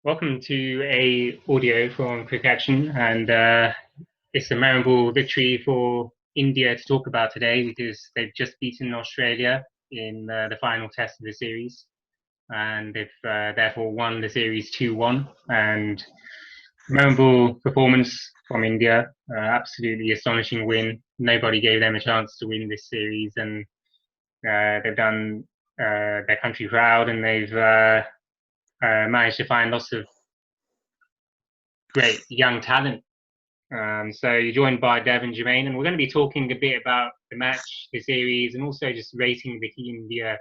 Welcome to a audio from Quick Action, and it's a memorable victory for India to talk about today because they've just beaten Australia in the final test of the series, and they've therefore won the series 2-1. And memorable performance from India, absolutely astonishing win. Nobody gave them a chance to win this series, and they've done their country proud, and they've managed to find lots of great young talent. So you're joined by Dev and Jermaine, and we're going to be talking a bit about the match, the series, and also just rating the India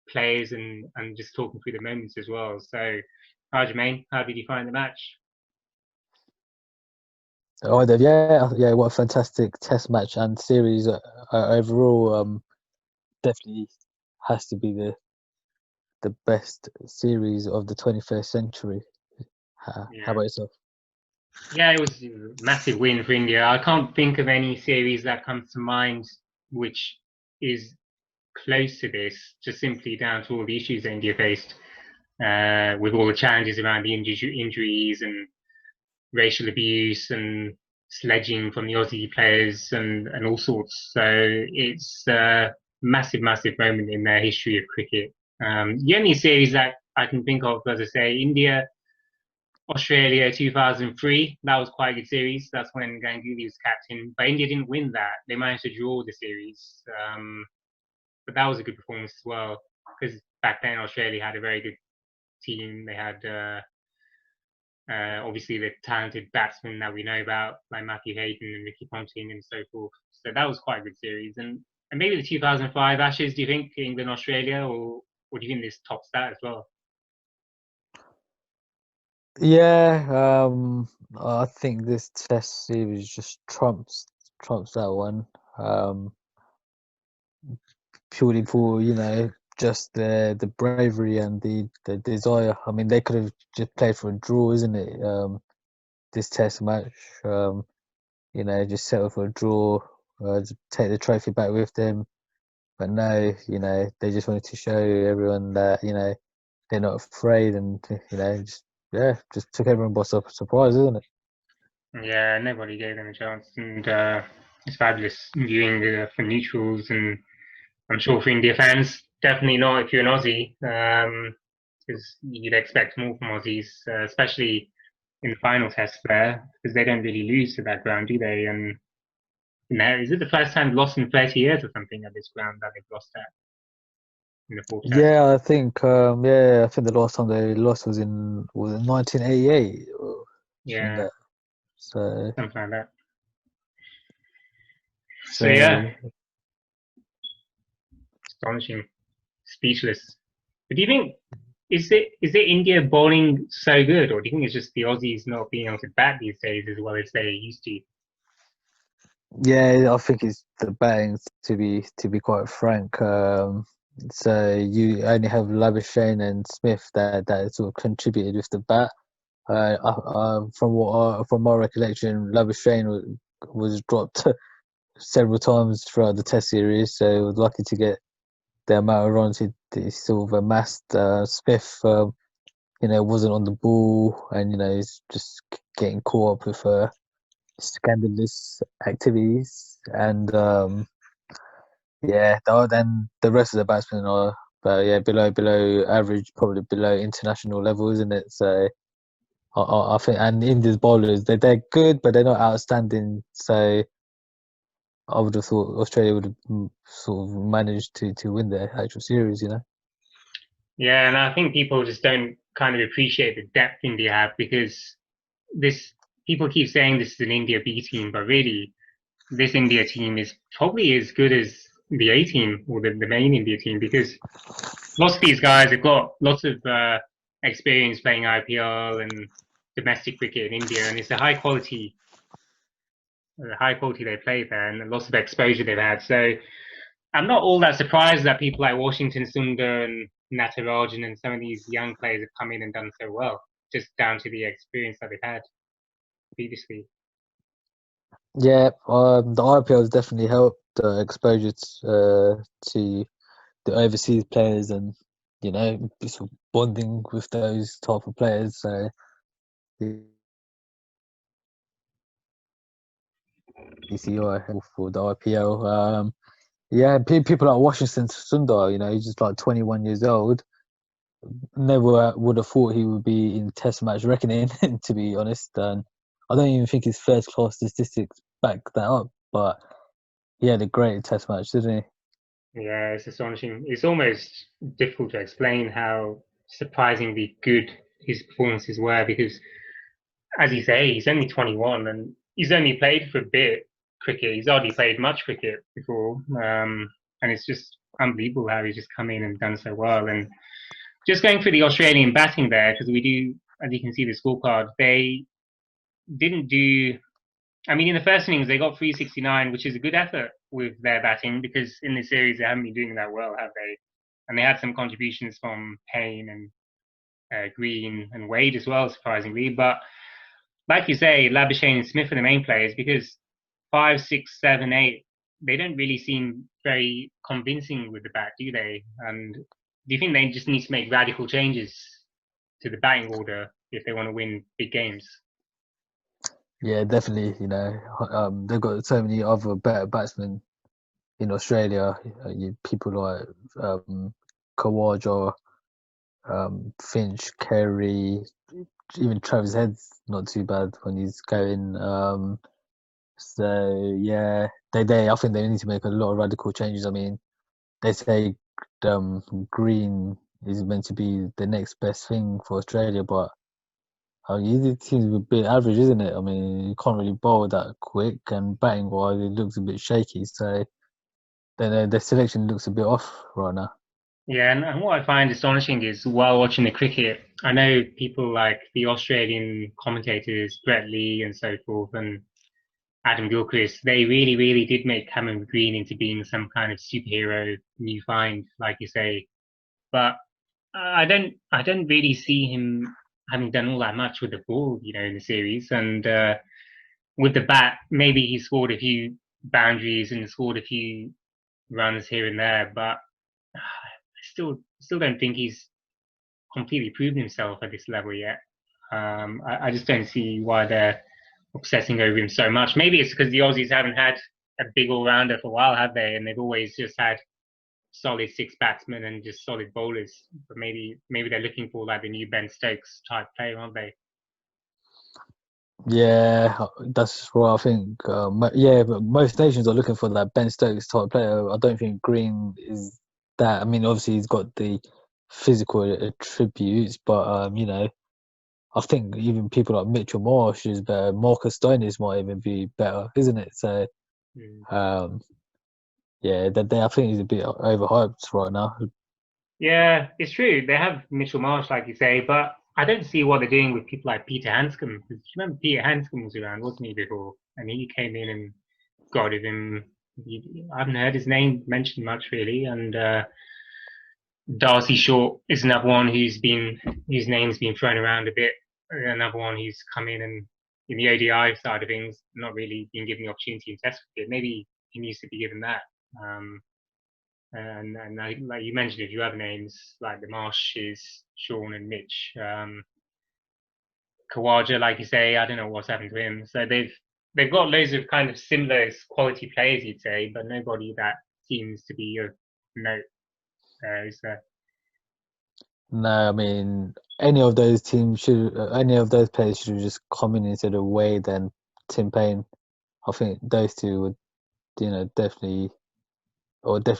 players and just talking through the moments as well. So, hi Jermaine, how did you find the match? Oh, Dev, yeah, what a fantastic test match and series overall. Definitely has to be the best series of the 21st century. How about yourself? Yeah, it was a massive win for India. I can't think of any series that comes to mind which is close to this, just simply down to all the issues that India faced, with all the challenges around the injuries and racial abuse and sledging from the Aussie players and all sorts. So it's a massive, massive moment in their history of cricket. The only series that I can think of, as I say, India, Australia 2003, that was quite a good series. That's when Ganguly was captain, but India didn't win that. They managed to draw the series. But that was a good performance as well, because back then Australia had a very good team. They had obviously the talented batsmen that we know about, like Matthew Hayden and Ricky Ponting and so forth. So that was quite a good series. And maybe the 2005 Ashes, do you think England, Australia, or do you think this tops that as well? Yeah, I think this test series just trumps that one. Purely for just the bravery and the desire. I mean, they could have just played for a draw, isn't it? This test match. Just settle for a draw, take the trophy back with them. But no, they just wanted to show everyone that, they're not afraid and, just took everyone by surprise, isn't it? Yeah, nobody gave them a chance. And it's fabulous viewing for neutrals. And I'm sure for India fans, definitely not if you're an Aussie, because you'd expect more from Aussies, especially in the final test there, because they don't really lose to that ground, do they? And is it the first time they've lost in 30 years or something at this ground that they've lost at in the fourth test? Yeah, I think the last time they lost was in 1988 or something Yeah, like that. So, something like that. So yeah, so astonishing, speechless. But do you think is it India bowling so good, or do you think it's just the Aussies not being able to bat these days as well as they used to? yeah, I think it's the batting to be quite frank. So you only have Labuschagne and Smith that sort of contributed with the bat. From my recollection, Labuschagne was dropped several times throughout the Test series, so he was lucky to get the amount of runs he sort of amassed. Smith, wasn't on the ball, and he's just getting caught up with scandalous activities, and then the rest of the batsmen are, but yeah, below average, probably below international level, isn't it? So I think, and India's bowlers, they're good, but they're not outstanding. So I would have thought Australia would have sort of managed to win the actual series. Yeah, and I think people just don't kind of appreciate the depth India have because this people keep saying this is an India B team, but really this India team is probably as good as the A team or the main India team because lots of these guys have got lots of experience playing IPL and domestic cricket in India, and it's a high quality they play there, and lots of exposure they've had. So I'm not all that surprised that people like Washington Sundar and Natarajan and some of these young players have come in and done so well, just down to the experience that they've had previously. Yeah, the IPL has definitely helped exposure to the overseas players, and sort of bonding with those type of players. So DCI for the IPL. Yeah, people like Washington Sundar, he's just like 21 years old. Never would have thought he would be in Test match reckoning, to be honest. And I don't even think his first class statistics back that up. But he had a great Test match, didn't he? Yeah, it's astonishing. It's almost difficult to explain how surprisingly good his performances were because, as you say, he's only 21 and he's only played for a bit cricket. He's hardly played much cricket before. And it's just unbelievable how he's just come in and done so well. And just going through the Australian batting there, because we do, as you can see, the scorecard, they didn't do. I mean, in the first innings, they got 369, which is a good effort with their batting because in the series, they haven't been doing that well, have they? And they had some contributions from Payne and Green and Wade as well, surprisingly. But like you say, Labuschagne and Smith are the main players because 5, 6, 7, 8, they don't really seem very convincing with the bat, do they? And do you think they just need to make radical changes to the batting order if they want to win big games? Yeah, definitely. They've got so many other better batsmen in Australia. People like Khawaja, Finch, Carey, even Travis Head's not too bad when he's going. So yeah, I think they need to make a lot of radical changes. I mean, they say Green is meant to be the next best thing for Australia, but it seems a bit average, isn't it? I mean, you can't really bowl that quick, and batting wise, it looks a bit shaky. So then the selection looks a bit off right now. Yeah, and what I find astonishing is while watching the cricket, I know people like the Australian commentators, Brett Lee and so forth, and Adam Gilchrist, they really, really did make Cameron Green into being some kind of superhero new find, like you say. But I don't really see him having done all that much with the ball, in the series. And with the bat, maybe he scored a few boundaries and scored a few runs here and there, but I still don't think he's completely proven himself at this level yet. I just don't see why they're obsessing over him so much. Maybe it's because the Aussies haven't had a big all-rounder for a while, have they? And they've always just had solid six batsmen and just solid bowlers. But maybe they're looking for like the new Ben Stokes type player, aren't they? Yeah, that's what I think. Yeah, but most nations are looking for that Ben Stokes type player. I don't think Green is that. I mean, obviously he's got the physical attributes, but I think even people like Mitchell Marsh is better. Marcus Stoinis might even be better, isn't it? So, yeah, I think he's a bit overhyped right now. Yeah, it's true. They have Mitchell Marsh, like you say, but I don't see what they're doing with people like Peter Hanscom. Because remember, Peter Hanscom was around, wasn't he, before? And he came in and guided him. I haven't heard his name mentioned much, really. And Darcy Short is another one whose name's been thrown around a bit. Another one who's come in the ODI side of things, not really been given the opportunity in Test cricket. Maybe he needs to be given that. And like you mentioned, if you have names like the Marshes, Sean and Mitch, Khawaja, like you say, I don't know what's happened to him. So they've got loads of kind of similar quality players, you'd say, but nobody that seems to be of note. Is there? No, I mean any of those players should have just come in instead of Wade and Tim Payne. I think those two would, definitely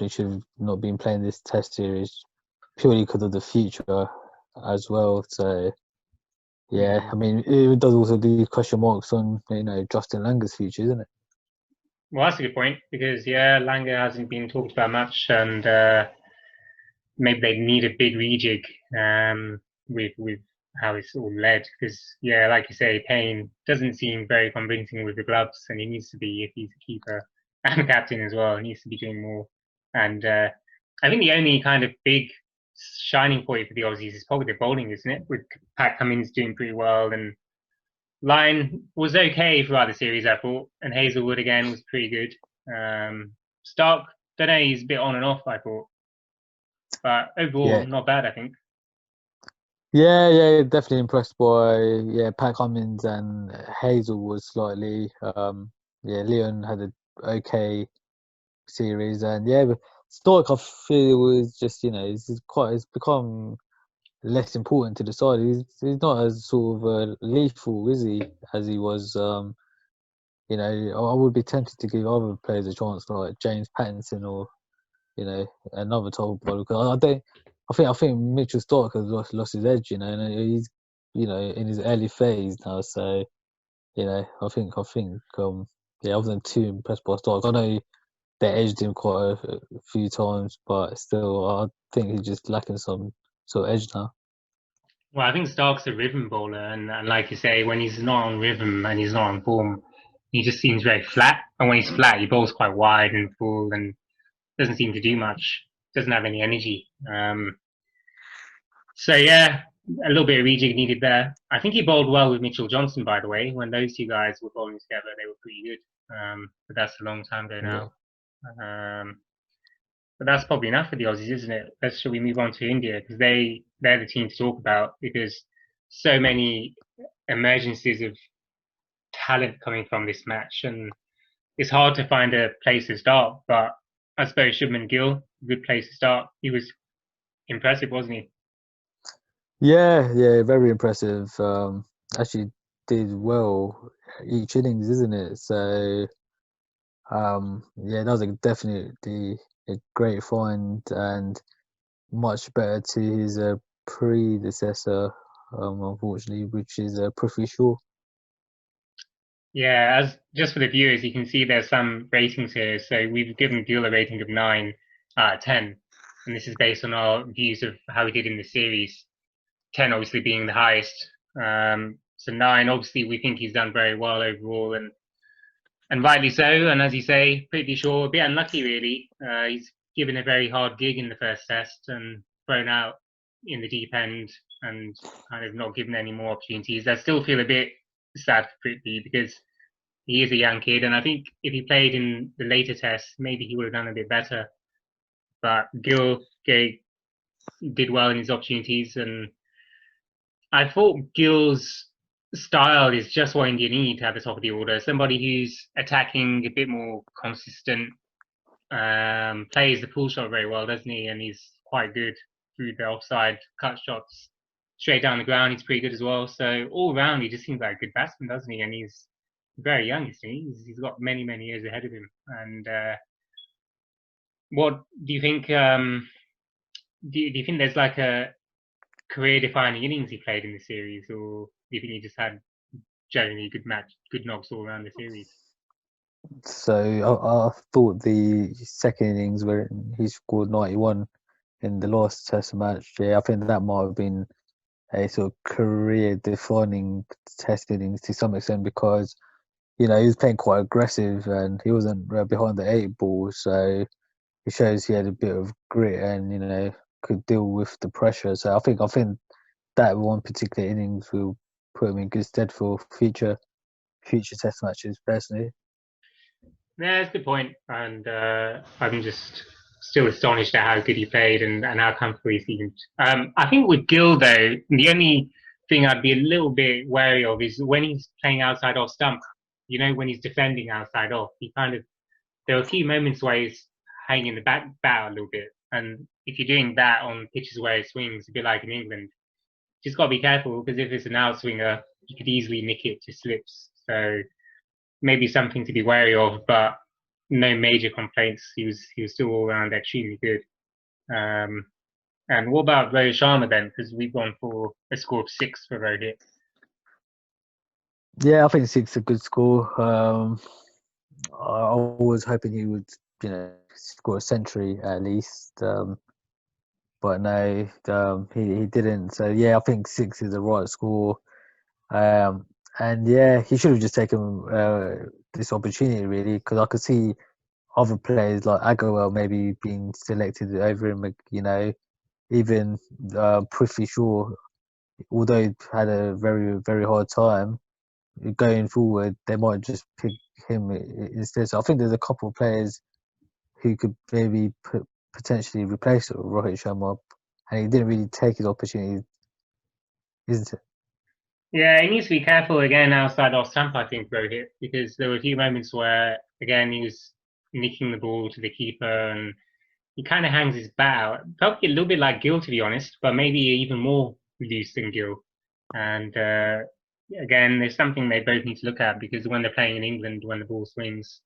should have not been playing this Test series purely because of the future as well. So yeah, I mean it does also leave question marks on Justin Langer's future, isn't it? Well, that's a good point because Langer hasn't been talked about much, and maybe they need a big rejig with how it's all led. Because like you say, Payne doesn't seem very convincing with the gloves, and he needs to be if he's a keeper and captain as well. He needs to be doing more. And I think the only kind of big shining point for the Aussies is probably the bowling, isn't it? With Pat Cummins doing pretty well, and Lyon was okay throughout the series, I thought, and Hazelwood again was pretty good. Stark, don't know, he's a bit on and off, I thought. But overall, Yeah, not bad, I think. yeah, definitely impressed by Pat Cummins and Hazel was slightly Leon had a okay series and but Stoic I feel was just it's become less important to the side. He's not as sort of lethal, is he, as he was. I would be tempted to give other players a chance, like James Pattinson or another type of bowler. Because I don't. I think Mitchell Stark has lost his edge. And he's in his early phase now. So I wasn't too impressed by Stark. I know they edged him quite a few times, but still, I think he's just lacking some sort of edge now. Well, I think Stark's a rhythm bowler, and like you say, when he's not on rhythm and he's not on form, he just seems very flat. And when he's flat, he bowls quite wide and full, and doesn't seem to do much. Doesn't have any energy. So yeah, a little bit of rejig needed there. I think he bowled well with Mitchell Johnson, by the way. When those two guys were bowling together, they were pretty good. But that's a long time ago Yeah. now. But that's probably enough for the Aussies, isn't it? Should we move on to India because they're the team to talk about because so many emergencies of talent coming from this match, and it's hard to find a place to start. But I suppose Shubman Gill, good place to start. He was impressive, wasn't he? Yeah, very impressive. Actually did well each innings, isn't it? So that was definitely a great find and much better to his predecessor, unfortunately, which is Prithvi Shaw. Yeah, as just for the viewers, you can see there's some ratings here. So we've given Gill a rating of 9 out of 10, and this is based on our views of how he did in the series. 10 obviously being the highest. So 9, obviously, we think he's done very well overall, and rightly so. And as you say, pretty sure a bit unlucky really. He's given a very hard gig in the first test and thrown out in the deep end and kind of not given any more opportunities. I still feel a bit sad for Prithvi because he is a young kid, and I think if he played in the later tests, maybe he would have done a bit better. But Gill did well in his opportunities, and I thought Gill's style is just what India need to have the top of the order. Somebody who's attacking a bit more consistent, plays the pull shot very well, doesn't he? And he's quite good through the offside cut shots. Straight down the ground, he's pretty good as well. So all round, he just seems like a good batsman, doesn't he? And he's very young, isn't he? He's got many, many years ahead of him. And what do you think? Do you think there's like a career-defining innings he played in the series, or do you think he just had generally good knocks all around the series? So I thought the second innings where he scored 91 in the last Test match, I think that might have been a sort of career-defining Test innings to some extent because he was playing quite aggressive and he wasn't behind the 8 ball, so it shows he had a bit of grit and could deal with the pressure. So I think that one particular innings will put him in good stead for future Test matches. Personally, Yeah, that's a good point, and I'm just still astonished at how good he played and how comfortable he seemed. I think with Gill though, the only thing I'd be a little bit wary of is when he's playing outside off stump. When he's defending outside off, there are a few moments where he's hanging the bat a little bit, and if you're doing that on pitches where he swings, a bit like in England, just got to be careful because if it's an outswinger, you could easily nick it to slips. So maybe something to be wary of, but no major complaints. He was still all around extremely good. Um, and what about Rohit Sharma then? Because we've gone for a score of 6 for Rohit. yeah, I think 6 is a good score. I was hoping he would, score a century at least. But no, he didn't. So yeah, I think 6 is the right score. And yeah, he should have just taken this opportunity really, because I could see other players like Agarwal maybe being selected over him. Even Prithvi Shaw, although he had a very very hard time going forward, they might just pick him instead. So I think there's a couple of players who could maybe potentially replace Rohit Sharma, and he didn't really take his opportunity, isn't it? Yeah, he needs to be careful again outside off stump, I think, Rohit, because there were a few moments where, again, he was nicking the ball to the keeper and he kind of hangs his bat out. Felt a little bit like Gill, to be honest, but maybe even more loose than Gill. And again, there's something they both need to look at because when they're playing in England, when the ball swings,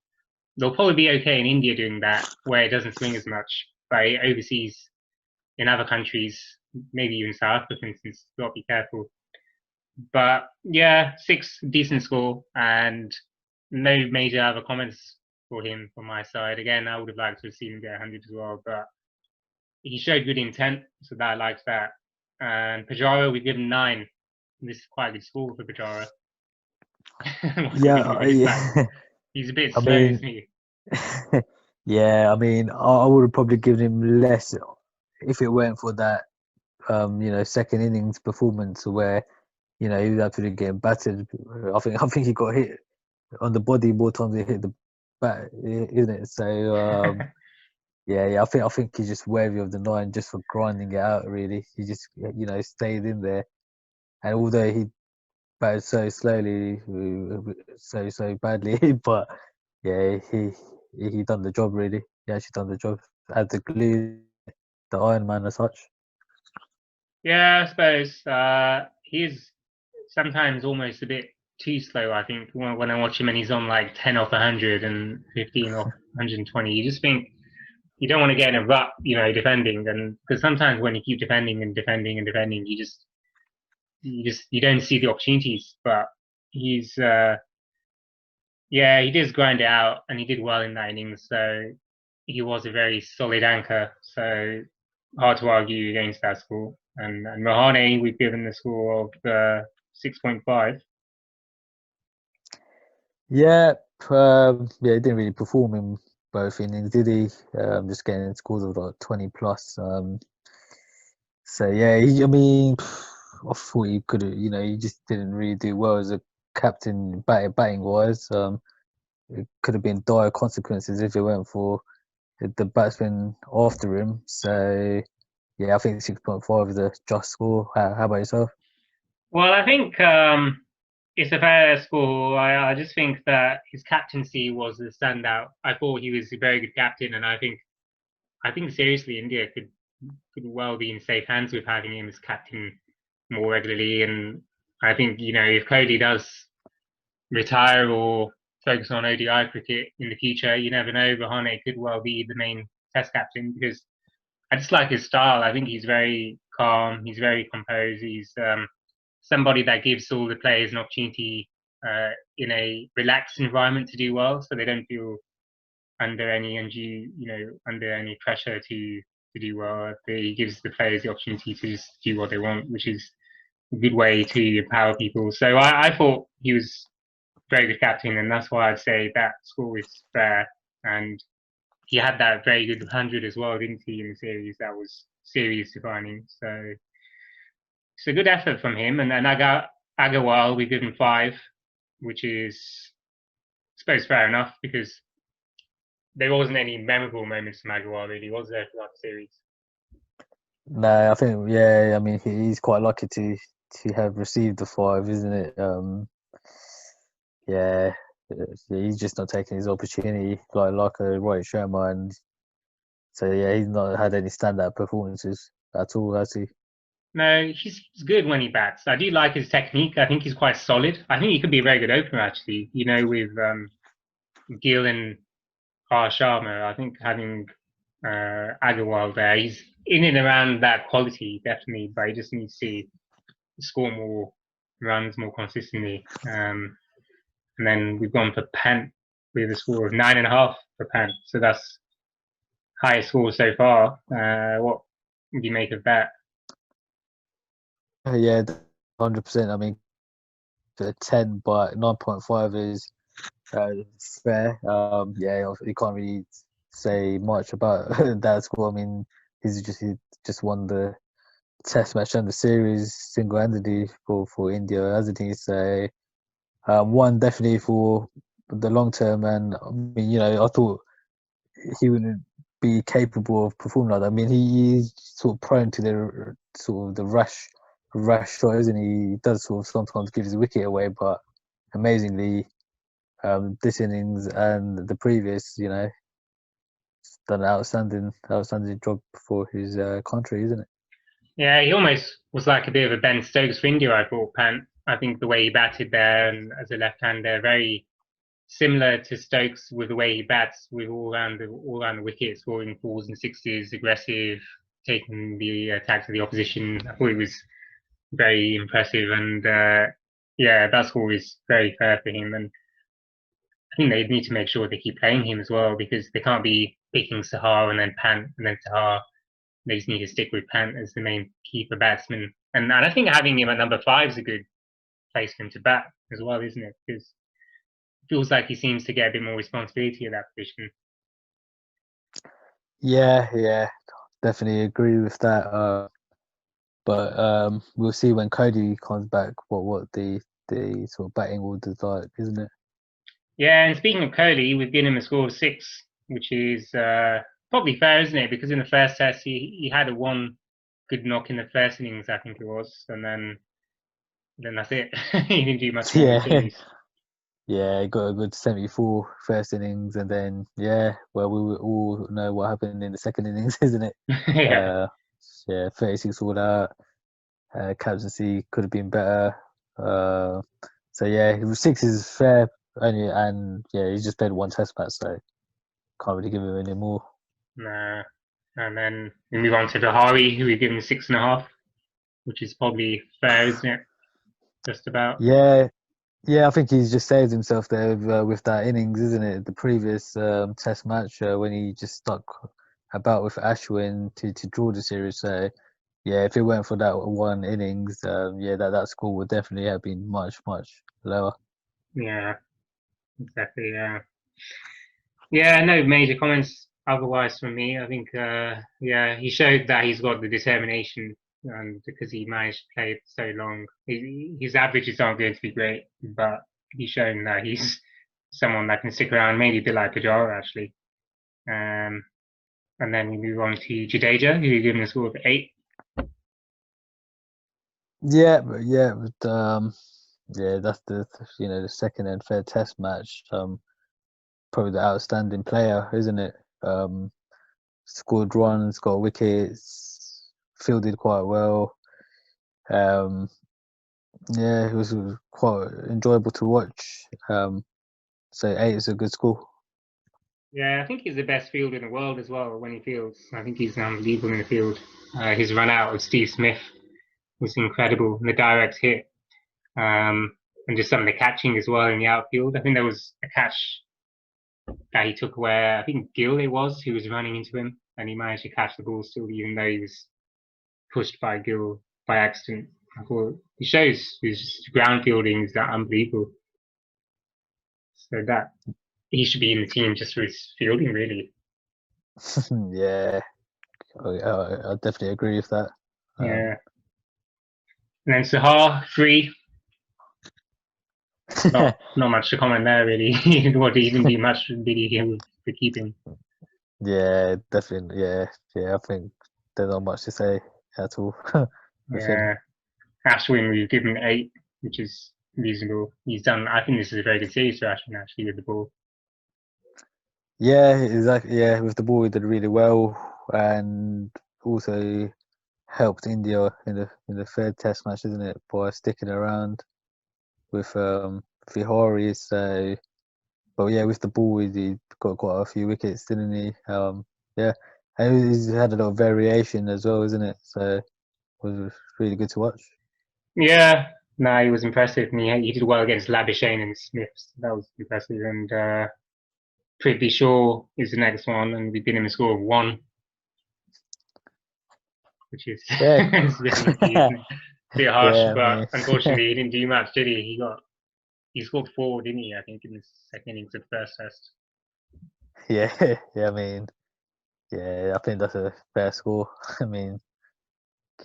they'll probably be okay in India doing that, where it doesn't swing as much. But overseas, in other countries, maybe even South Africa, for instance, you've got to be careful. But yeah, 6 decent score and no major other comments for him from my side. Again, I would have liked to have seen him get 100 as well, but he showed good intent, so that I liked that. And Pajara, we give him 9. This is quite a good score for Pajara. Yeah, He's a bit I slow, mean, isn't he? yeah, I mean, I would have probably given him less if it weren't for that, second innings performance where, he was absolutely getting battered. I think he got hit on the body more times than he hit the bat, isn't it? So, yeah, I think he's just worthy of the 9 just for grinding it out. Really, he just, stayed in there, and although he batted so slowly, so badly, but yeah, he done the job really. He actually done the job as the glue, the Iron Man as such. Yeah, I suppose he's sometimes almost a bit too slow. I think when I watch him and he's on like 10 off 100 and 15 off 120, you just think you don't want to get in a rut, defending. And because sometimes when you keep defending and defending and defending, you don't see the opportunities. But he's yeah, he did grind it out and he did well in that innings. So he was a very solid anchor. So hard to argue against that score. And Rahane, we've given the score of 6.5. Yeah, yeah, he didn't really perform in both innings, did he? Just getting scores of like 20 plus. So yeah, I mean, I thought he could have, he just didn't really do well as a captain batting wise. It could have been dire consequences if it weren't for the batsman after him. So yeah, I think 6.5 is a just score. How about yourself? Well, I think it's a fair score. I just think that his captaincy was the standout. I thought he was a very good captain, and I think seriously, India could well be in safe hands with having him as captain more regularly. And I think if Kohli does retire or focus on ODI cricket in the future, you never know. Rahane could well be the main Test captain because I just like his style. I think he's very calm. He's very composed. He's somebody that gives all the players an opportunity in a relaxed environment to do well, so they don't feel under any under any pressure to do well. He gives the players the opportunity to just do what they want, which is a good way to empower people. So I thought he was a very good captain, and that's why I'd say that score is fair. And he had that very good 100 as well, didn't he, in the series? That was series defining. So it's a good effort from him. And then Agarwal, we give him 5, which is, I suppose, fair enough because there wasn't any memorable moments from Agarwal, really, was there, throughout the series? No, I think yeah. I mean, he's quite lucky to have received the 5, isn't it? Yeah, he's just not taking his opportunity like a Rohit Sharma, and so yeah, he's not had any standout performances at all, has he? No, he's good when he bats. I do like his technique. I think he's quite solid. I think he could be a very good opener, actually. With Gill and Sharma, I think having Agarwal there, he's in and around that quality, definitely, but he just needs to score more runs more consistently. And then we've gone for Pant with a score of 9.5 for Pant. So that's highest score so far. What do you make of that? Yeah, 100%. I mean, 10, but 9.5 is fair. Yeah, you can't really say much about that score. I mean, he just won the Test match and the series single-handedly for India, hasn't he? So one definitely for the long term, and I mean, I thought he would be capable of performing like that. I mean, he's sort of prone to the sort of the rash shot, isn't he? He does sort of sometimes give his wicket away, but amazingly, this innings and the previous, done an outstanding job for his country, isn't it? Yeah, he almost was like a bit of a Ben Stokes for India, I thought, Pant. I think the way he batted there and as a left-hander, very similar to Stokes with the way he bats, with all around the wicket, scoring fours and sixes, aggressive, taking the attacks of the opposition. I thought it was very impressive, and yeah, that score is very fair for him. And I think they need to make sure they keep playing him as well, because they can't be picking Sahar and then Pant and then Sahar. They just need to stick with Pant as the main keeper batsman. And I think having him at number 5 is a good place for him to bat as well, isn't it? Because it feels like he seems to get a bit more responsibility at that position. Yeah, definitely agree with that. But we'll see when Cody comes back what the sort of batting order's like, isn't it? Yeah, and speaking of Cody, we've given him a score of 6, which is probably fair, isn't it? Because in the first test, he had a one good knock in the first innings, I think it was, and then that's it. He didn't do much more in the Yeah, series. yeah, he got a good 74 first innings, and then well, we all know what happened in the second innings, isn't it? Yeah. Uh, yeah, 36 all out. Captaincy could have been better. So yeah, 6 is fair, only, and yeah, he's just played one test match, so can't really give him any more. Nah. And then we move on to Vihari, who we've given 6.5, which is probably fair, isn't it? Just about. Yeah, I think he's just saved himself there with that innings, isn't it? The previous test match when he just stuck about with Ashwin to draw the series. So yeah, if it weren't for that one innings, that score would definitely have been much lower. Yeah, exactly. Yeah, no major comments otherwise from me. I think, yeah, he showed that he's got the determination, and because he managed to play it so long, his averages aren't going to be great, but he's shown that he's someone that can stick around, maybe a bit like Pujara, actually. Um, and then we move on to Jadeja, who given a score of 8. Yeah, that's the second and third test match. Probably the outstanding player, isn't it? Scored runs, got wickets, fielded quite well. Yeah, it was quite enjoyable to watch. So 8 is a good score. Yeah, I think he's the best fielder in the world as well when he fields. I think he's unbelievable in the field. His run out of Steve Smith was incredible. The direct hit, and just some of the catching as well in the outfield. I think there was a catch that he took where I think Gill it was who was running into him, and he managed to catch the ball still, even though he was pushed by Gill by accident. I thought he shows his ground fielding is that unbelievable. So that he should be in the team just for his fielding, really. Yeah, I definitely agree with that. Yeah. And then Sahar 3. Not much to comment there, really. What he didn't do much, did he, for keeping? Yeah, definitely. Yeah. I think there's not much to say at all with him. Yeah. Ashwin, we've given 8, which is reasonable. He's done. I think this is a very good series for Ashwin actually with the ball. Yeah, exactly. Yeah, with the ball, he did really well, and also helped India in the third Test match, isn't it, by sticking around with Vihari. So, but yeah, with the ball, he got quite a few wickets, didn't he? Yeah, and he's had a lot of variation as well, isn't it? So it was really good to watch. Yeah. No, he was impressive. And he did well against Labuschagne and Smiths. That was impressive. And Prithvi Shaw is the next one, and we've given him a score of 1, which is Yeah, it's a bit harsh, yeah, I but mean, unfortunately he didn't do much, did he? He scored 4, didn't he? I think in the second innings of the first test. I mean, yeah, I think that's a fair score. I mean,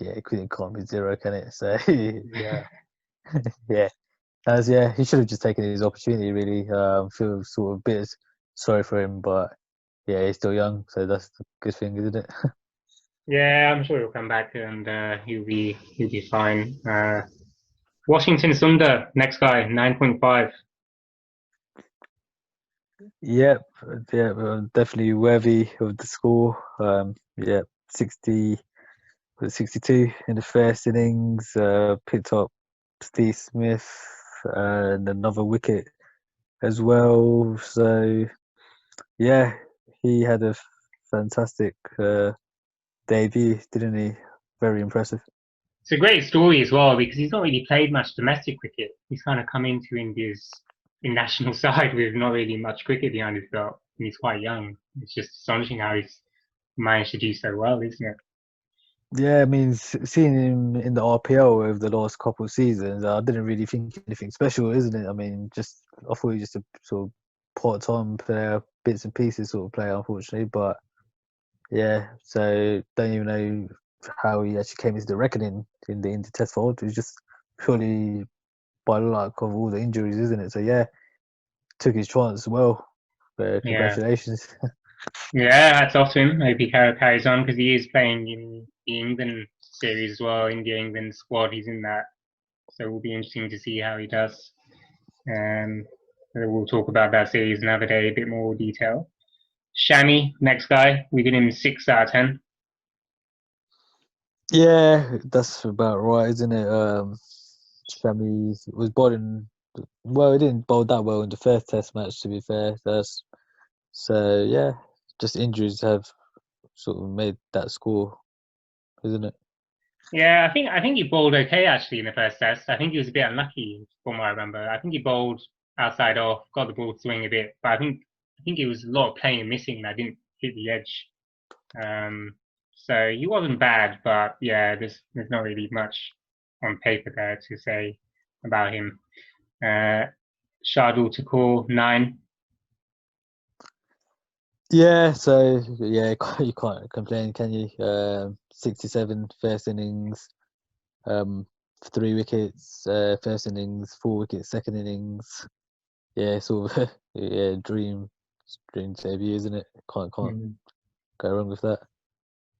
yeah, it can't be 0, can it? So yeah, yeah, he should have just taken his opportunity. Really, feel sort of a bit sorry for him, but yeah, he's still young, so that's the good thing, isn't it? Yeah, I'm sure he'll come back and he'll be fine. Washington Sundar, next guy, 9.5. Yep, yeah, definitely worthy of the score. Yeah, 60, was it 62 in the first innings. Picked up Steve Smith and another wicket as well. So yeah, he had a fantastic debut, didn't he? Very impressive. It's a great story as well because he's not really played much domestic cricket. He's kind of come into India's national side with not really much cricket behind his belt, and he's quite young. It's just astonishing how he's managed to do so well, isn't it? Yeah, I mean, seeing him in the RPL over the last couple of seasons, I didn't really think anything special, isn't it? I mean, just I thought he was just a sort of part-time player, bits and pieces sort of player, unfortunately. But yeah, so don't even know how he actually came into the reckoning in the Inter Test fold. It was just purely by luck of all the injuries, isn't it? So yeah, took his chance well. Yeah, Congratulations. yeah. Hats off to him. I hope he carries on because he is playing in the England series as well. India England squad. He's in that, so it will be interesting to see how he does. Um, we'll talk about that series another day, a bit more detail. Shami, next guy, we give him 6 out of 10. Yeah, that's about right, isn't it? Shami was bowling well. He didn't bowl that well in the first Test match, to be fair. That's so yeah. Just injuries have sort of made that score, isn't it? Yeah, I think he bowled okay actually in the first test. I think he was a bit unlucky from what I remember. I think he bowled outside off, got the ball to swing a bit, but I think it was a lot of playing and missing that didn't hit the edge. Um, so he wasn't bad, but yeah, there's not really much on paper there to say about him. Uh, Shardul Thakur 9. Yeah, so yeah, you can't complain, can you? 67 first innings, um, 3 wickets, first innings, 4 wickets, second innings. Yeah, sort of, yeah, dream debut, isn't it? Can't Mm. go wrong with that.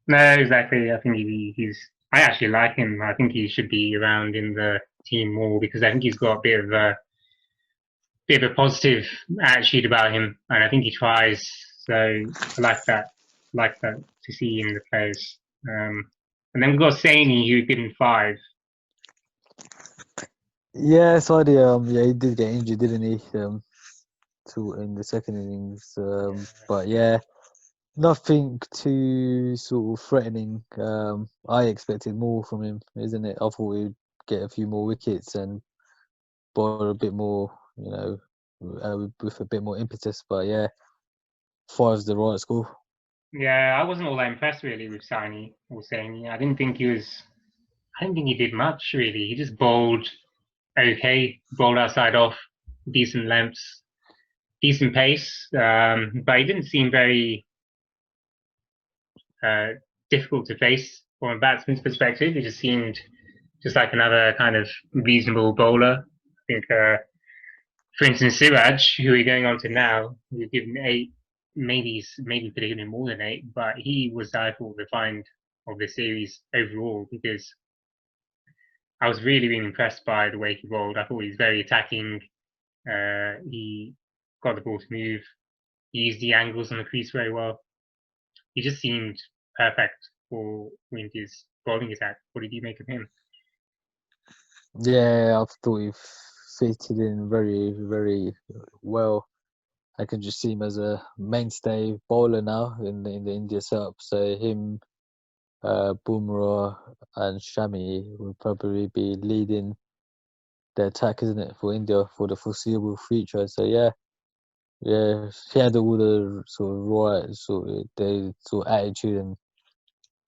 No, exactly. I think he's. I actually like him. I think he should be around in the team more because I think he's got a bit of a positive attitude about him, and I think he tries. So I like that. Like that to see in the players. And then we've got Saini who did in 5. Yeah, so yeah, he did get injured, didn't he? In the second innings. But yeah, nothing too sort of threatening. I expected more from him, isn't it? I thought we'd get a few more wickets and bowl a bit more, with a bit more impetus. But yeah, five's the right score. Yeah, I wasn't all that impressed really with Saini or Saini. I didn't think he was. I didn't think he did much really. He just bowled okay, bowled outside off, decent lengths, decent pace, but he didn't seem very uh, difficult to face from a batsman's perspective. He just seemed just like another kind of reasonable bowler. I think, for instance, Siraj, who we're going on to now, we've given 8, maybe could have given him more than 8, but he was, I thought, the find of the series overall because I was really, really impressed by the way he bowled. I thought he was very attacking. He got the ball to move. He used the angles on the crease very well. He just seemed perfect for India's bowling attack. What did you make of him? Yeah, I thought he fitted in very, very well. I can just see him as a mainstay bowler now in the India setup. So him, Bumrah, and Shami will probably be leading the attack, isn't it, for India for the foreseeable future? So yeah, yeah, he had all the sort of right sort of attitude and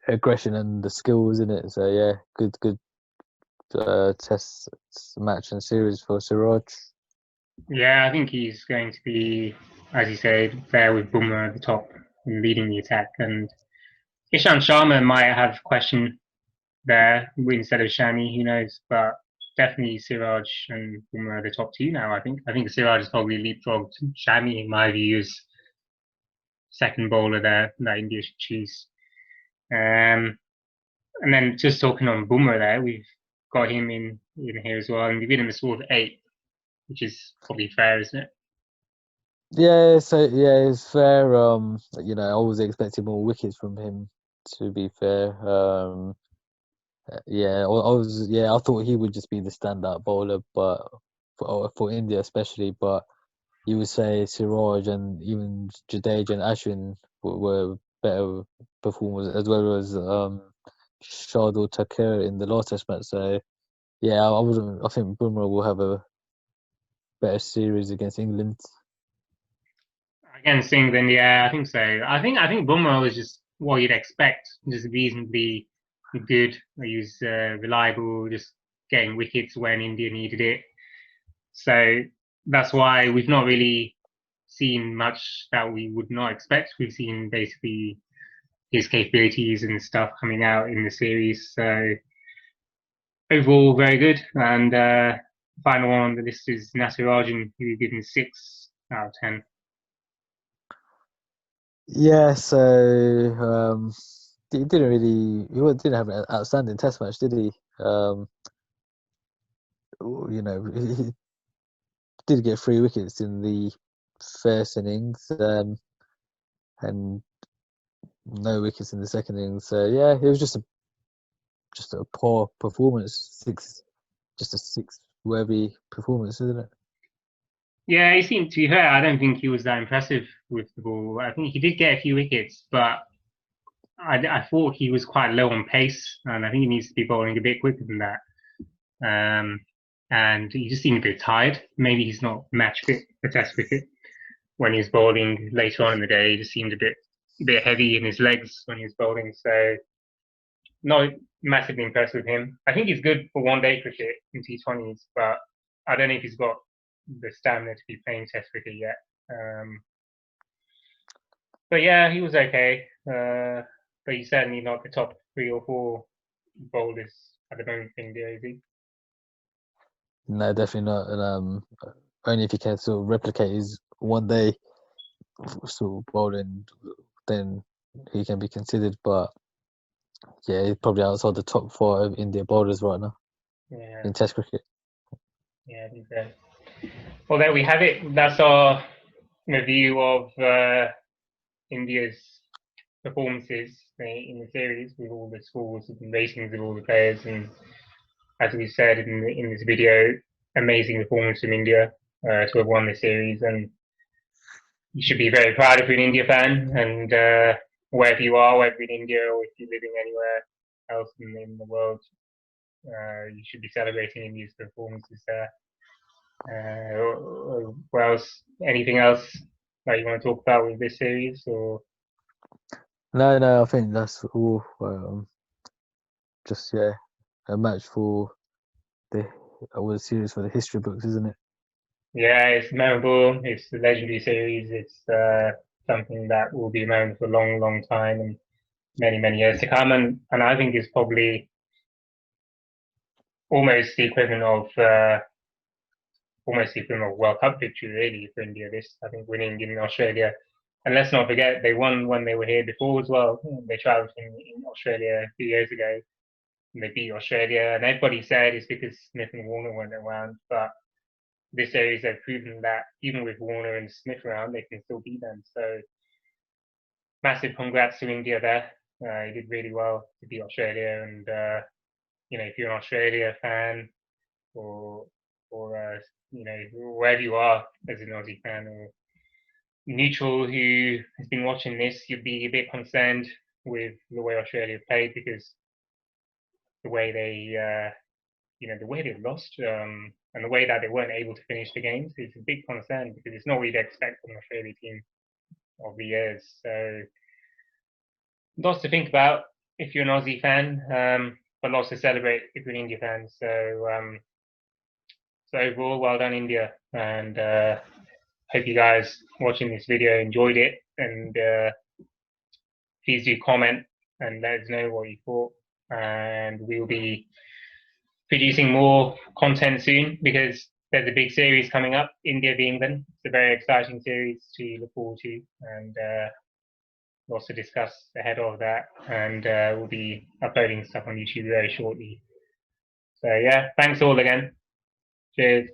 aggression and the skills in it. So yeah, good test match and series for Siraj. Yeah, I think he's going to be, as you said, there with Bumrah at the top and leading the attack. And Ishan Sharma might have question there instead of Shami, who knows? But definitely Siraj and Bumrah are the top two now. I think. I think Siraj has probably leapfrogged Shami in my view as second bowler there that India should choose. And then just talking on Bumrah there, we've got him in here as well, and we've given him a score of 8, which is probably fair, isn't it? Yeah, so yeah, it's fair. You know, I was expecting more wickets from him, to be fair. Yeah, I thought he would just be the standout bowler, but for India especially. But you would say Siraj and even Jadeja and Ashwin were better performers, as well as Shardul Thakur in the last Test match. So yeah, I wouldn't. I think Bumrah will have a better series against England. Against England, yeah, I think so. I think Bumrah was just what you'd expect, just reasonably good. He was reliable, just getting wickets when India needed it. So that's why we've not really seen much that we would not expect. We've seen basically his capabilities and stuff coming out in the series. So overall, very good. And final one on the list is Natarajan, who we've given 6 out of 10. Yeah, so he didn't have an outstanding Test match, did he? You know, he did get 3 wickets in the first innings, and no wickets in the second innings. So yeah, it was just a poor performance. Just a 6 worthy performance, isn't it? Yeah, he seemed to be fair. I don't think he was that impressive with the ball. I think he did get a few wickets, but I thought he was quite low on pace, and I think he needs to be bowling a bit quicker than that. And he just seemed a bit tired. Maybe he's not match fit for Test cricket. When he was bowling later on in the day, he just seemed a bit heavy in his legs when he was bowling. So not massively impressed with him. I think he's good for one-day cricket in T20s, but I don't know if he's got the stamina to be playing Test cricket yet. But yeah, he was okay. But he's certainly not the top 3 or 4 bowlers at the moment for India, is he? No, definitely not. And only if he can sort of replicate his one day sort of bowling, then he can be considered. But yeah, he's probably outside the top 5 India bowlers right now in Test cricket. Yeah, I think so. Well, there we have it. That's our review of India's performances in the series with all the scores and ratings of all the players. And as we said in this video, amazing performance from India to have won the series. And you should be very proud if you're an India fan. And wherever you are, whether in India or if you're living anywhere else in the world, you should be celebrating India's performances there. What else? Anything else that you want to talk about with this series, or? No, I think that's all. Just yeah, a match for the series for the history books, isn't it? Yeah, it's memorable. It's the legendary series. It's something that will be remembered for a long, long time and many years to come. And I think it's probably almost the equivalent of World Cup victory, really, for India. This, I think, winning in Australia. And let's not forget, they won when they were here before as well. They travelled in Australia a few years ago, and they beat Australia. And everybody said it's because Smith and Warner weren't around, but this series have proven that even with Warner and Smith around, they can still beat them. So massive congrats to India there. You did really well to beat Australia, and if you're an Australia fan or wherever you are as an Aussie fan or neutral who has been watching this, you'd be a bit concerned with the way Australia played, because the way they lost and the way that they weren't able to finish the games is a big concern, because it's not what you'd expect from an Australia team of the years. So lots to think about if you're an Aussie fan, but lots to celebrate if you're an India fan. So overall, well done, India, and hope you guys watching this video enjoyed it, and please do comment and let us know what you thought, and we'll be producing more content soon, because there's a big series coming up, India v England. It's a very exciting series to look forward to, and lots to discuss ahead of that, and we'll be uploading stuff on YouTube very shortly. So yeah, thanks all again. Cheers.